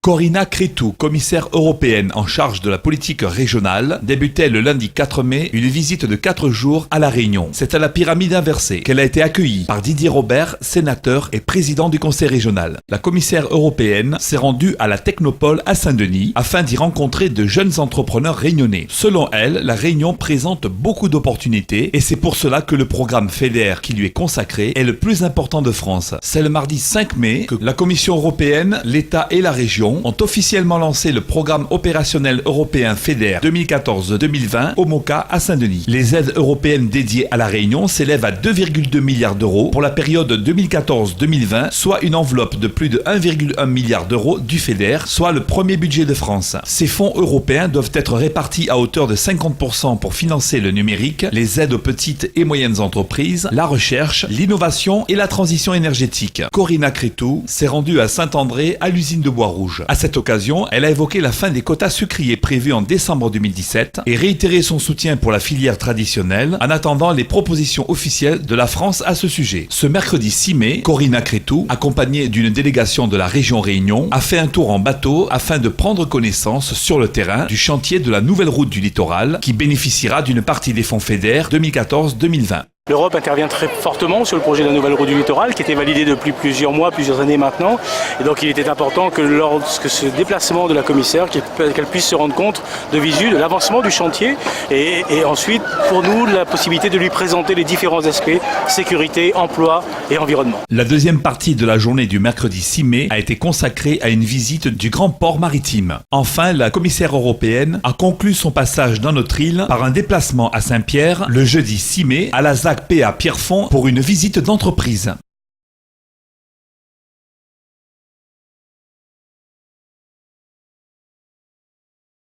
Corina Cretu, commissaire européenne en charge de la politique régionale, débutait le lundi 4 mai une visite de 4 jours à La Réunion. C'est à la pyramide inversée qu'elle a été accueillie par Didier Robert, sénateur et président du conseil régional. La commissaire européenne s'est rendue à la Technopole à Saint-Denis afin d'y rencontrer de jeunes entrepreneurs réunionnais. Selon elle, la Réunion présente beaucoup d'opportunités et c'est pour cela que le programme FEDER qui lui est consacré est le plus important de France. C'est le mardi 5 mai que la Commission européenne, l'État et la région ont officiellement lancé le programme opérationnel européen FEDER 2014-2020 au MOCA à Saint-Denis. Les aides européennes dédiées à la Réunion s'élèvent à 2,2 milliards d'euros pour la période 2014-2020, soit une enveloppe de plus de 1,1 milliard d'euros du FEDER, soit le premier budget de France. Ces fonds européens doivent être répartis à hauteur de 50% pour financer le numérique, les aides aux petites et moyennes entreprises, la recherche, l'innovation et la transition énergétique. Corina Cretu s'est rendue à Saint-André à l'usine de Bois-Rouge. À cette occasion, elle a évoqué la fin des quotas sucriers prévus en décembre 2017 et réitéré son soutien pour la filière traditionnelle en attendant les propositions officielles de la France à ce sujet. Ce mercredi 6 mai, Corina Cretu, accompagnée d'une délégation de la région Réunion, a fait un tour en bateau afin de prendre connaissance sur le terrain du chantier de la nouvelle route du littoral qui bénéficiera d'une partie des fonds FEDER 2014-2020. L'Europe intervient très fortement sur le projet de la nouvelle route du littoral qui était validé depuis plusieurs mois, plusieurs années maintenant. Et donc il était important que lorsque ce déplacement de la commissaire, qu'elle puisse se rendre compte de visu de l'avancement du chantier et ensuite pour nous la possibilité de lui présenter les différents aspects, sécurité, emploi et environnement. La deuxième partie de la journée du mercredi 6 mai a été consacrée à une visite du grand port maritime. Enfin, la commissaire européenne a conclu son passage dans notre île par un déplacement à Saint-Pierre le jeudi 6 mai à la ZAC PA Pierrefonds pour une visite d'entreprise.